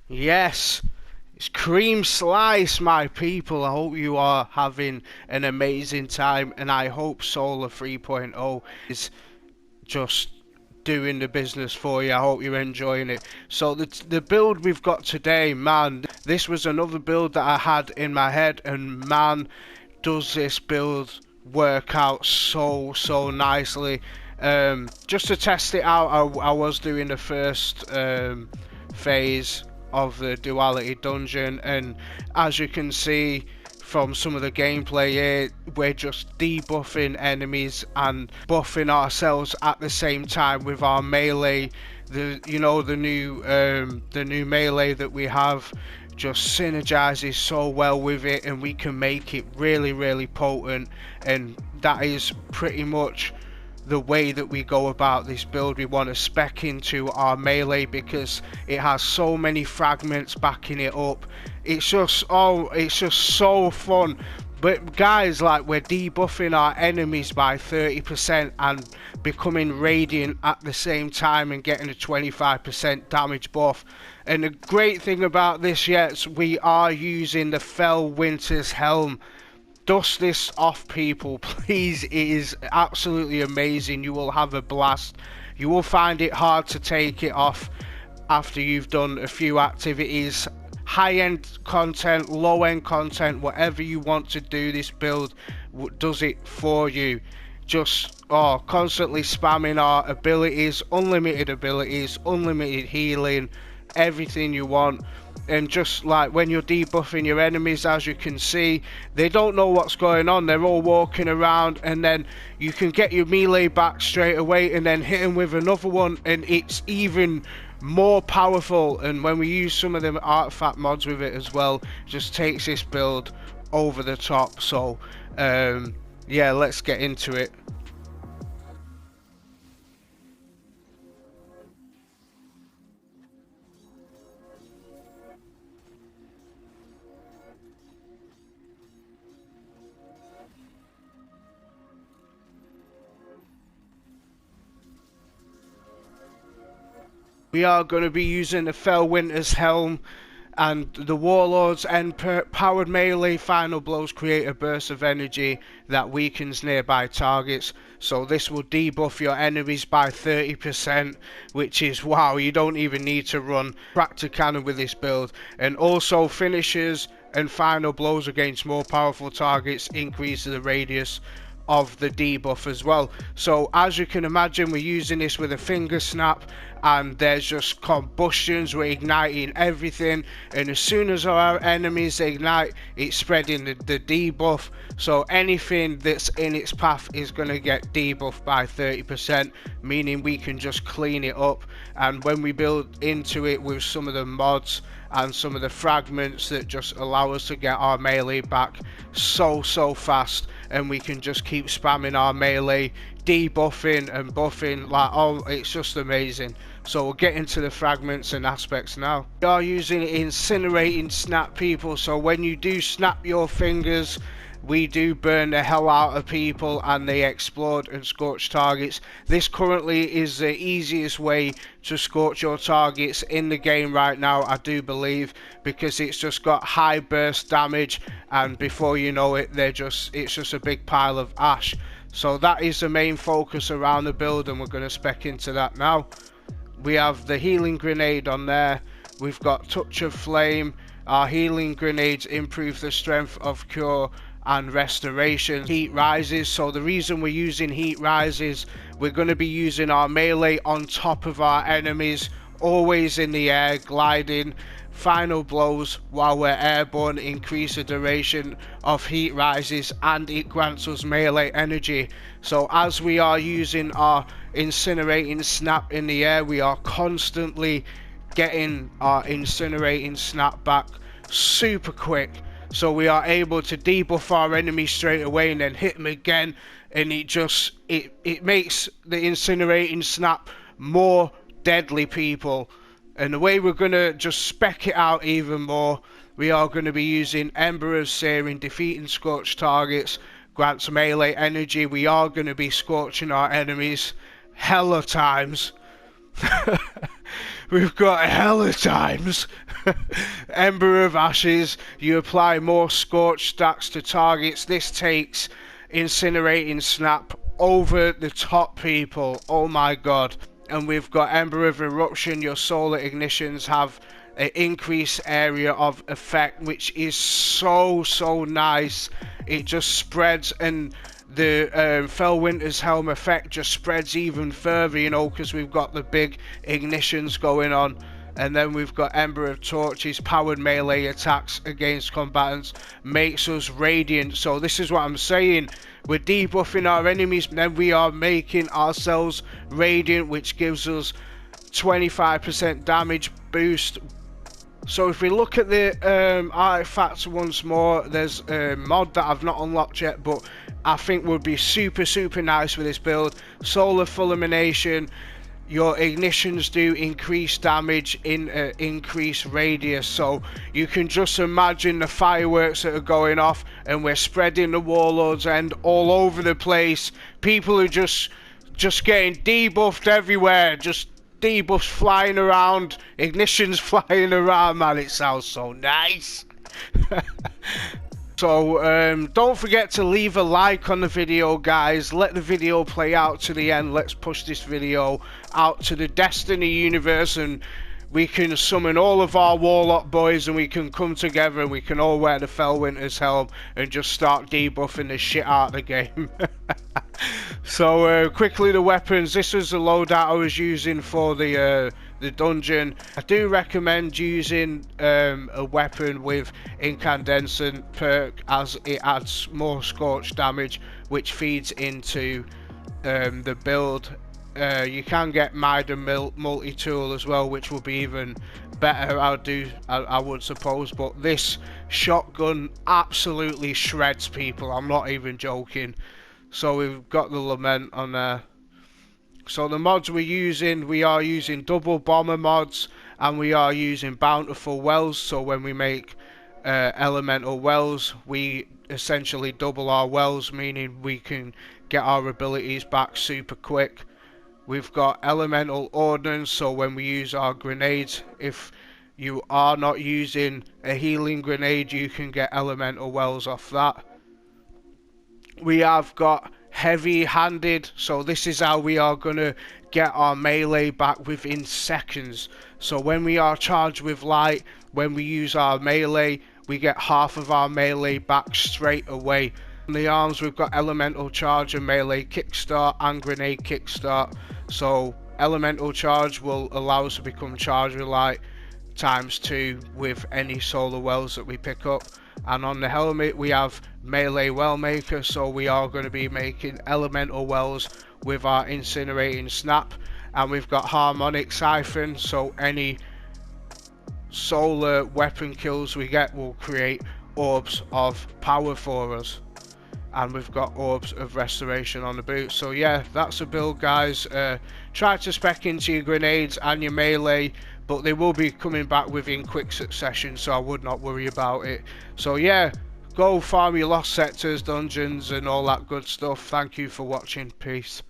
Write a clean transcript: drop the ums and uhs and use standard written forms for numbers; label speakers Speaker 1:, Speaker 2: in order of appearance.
Speaker 1: Yes, it's cream slice, my people. I hope you are having an amazing time, and I hope Solar 3.0 is just doing the business for you. I hope you're enjoying it. So the build we've got today, man, this was another build that I had in my head, and man, does this build work out so nicely. Just to test it out, I was doing the first phase of the duality dungeon, and as you can see from some of the gameplay here, we're just debuffing enemies and buffing ourselves at the same time with our melee. The new melee that we have just synergizes so well with it, and we can make it really potent, and that is pretty much the way that we go about this build. We want to spec into our melee because it has so many fragments backing it up. It's just so fun. But guys, like, we're debuffing our enemies by 30% and becoming radiant at the same time and getting a 25% damage buff. And the great thing about this, yes, we are using the FELWINTER'S HELM. Dust this off, people, please. It is absolutely amazing. You will have a blast. You will find it hard to take it off after you've done a few activities. High-end content, low-end content, whatever you want to do, this build does it for you. Just constantly spamming our abilities, unlimited healing, everything you want. And just like when you're debuffing your enemies, as you can see, they don't know what's going on. They're all walking around, and then you can get your melee back straight away and then hit them with another one, and it's even more powerful. And when we use some of them artifact mods with it as well, just takes this build over the top. So yeah, let's get into it. We are going to be using the FELWINTER'S HELM, and the Warlord's end powered melee final blows create a burst of energy that weakens nearby targets. So this will debuff your enemies by 30%, which is wow. You don't even need to run Tractor Cannon with this build. And also finishes and final blows against more powerful targets increase the radius of the debuff as well. So as you can imagine, we're using this with a finger snap, and there's just combustions. We're igniting everything, and as soon as our enemies ignite, it's spreading the debuff. So anything that's in its path is going to get debuffed by 30%, meaning we can just clean it up. And when we build into it with some of the mods and some of the fragments that just allow us to get our melee back so fast, and we can just keep spamming our melee, debuffing and buffing, like, oh, it's just amazing. So we'll get into the fragments and aspects now. We are using incinerating snap, people. So when you do snap your fingers, we do burn the hell out of people, and they explode and scorch targets. This currently is the easiest way to scorch your targets in the game right now, I do believe, because it's just got high burst damage, and before you know it, it's just a big pile of ash. So that is the main focus around the build, and we're going to spec into that now. We have the healing grenade on there. We've got touch of flame. Our healing grenades improve the strength of cure and restoration. Heat rises. So the reason we're using heat rises, we're going to be using our melee on top of our enemies, always in the air, gliding. Final blows while we're airborne increase the duration of heat rises, and it grants us melee energy. So as we are using our incinerating snap in the air, we are constantly getting our incinerating snap back super quick. So we are able to debuff our enemy straight away and then hit them again, and it makes the incinerating snap more deadly, people. And the way we're going to just spec it out even more, we are going to be using Ember of Searing, defeating scorched targets, grants melee energy. We are going to be scorching our enemies hella times. We've got hella times. Ember of Ashes. You apply more scorch stacks to targets. This takes incinerating snap over the top, people. Oh my god. And we've got Ember of Eruption. Your solar ignitions have an increased area of effect, which is so nice. It just spreads, and the FELWINTER'S helm effect just spreads even further, you know, because we've got the big ignitions going on. And then we've got Ember of Torches. Powered melee attacks against combatants makes us radiant. So this is what I'm saying. We're debuffing our enemies, then we are making ourselves radiant, which gives us 25% damage boost. So if we look at the artifacts once more, there's a mod that I've not unlocked yet, but I think would be super nice with this build. Solar Fulmination. Your ignitions do increase damage in increased radius, so you can just imagine the fireworks that are going off, and we're spreading the Warlord's End all over the place. People are just getting debuffed everywhere, just debuffs flying around, ignitions flying around, man. It sounds so nice. So don't forget to leave a like on the video, guys. Let the video play out to the end. Let's push this video out to the Destiny universe, and we can summon all of our Warlock boys, and we can come together and we can all wear the FELWINTER'S helm and just start debuffing the shit out of the game. So quickly, the weapons. This is the loadout I was using for the dungeon. I do recommend using a weapon with incandescent perk, as it adds more scorch damage, which feeds into the build. You can get Mida multi-tool as well, which will be even better, I would suppose. But this shotgun absolutely shreds people. I'm not even joking. So we've got the Lament on there. So the mods we are using double bomber mods, and we are using bountiful wells. So when we make elemental wells, we essentially double our wells, meaning we can get our abilities back super quick. We've got elemental ordnance, so when we use our grenades, if you are not using a healing grenade, you can get elemental wells off that. We have got heavy handed, so this is how we are going to get our melee back within seconds. So when we are charged with light, when we use our melee, we get half of our melee back straight away. On the arms, we've got elemental charge and melee kickstart and grenade kickstart. So elemental charge will allow us to become charged with light ×2 with any solar wells that we pick up. And on the helmet, we have melee well maker, so we are going to be making elemental wells with our incinerating snap. And we've got harmonic siphon, so any solar weapon kills we get will create orbs of power for us. And we've got orbs of restoration on the boot. So yeah, that's a build, guys. Try to spec into your grenades and your melee, but they will be coming back within quick succession, so I would not worry about it. So yeah, go farm your lost sectors, dungeons and all that good stuff. Thank you for watching. Peace.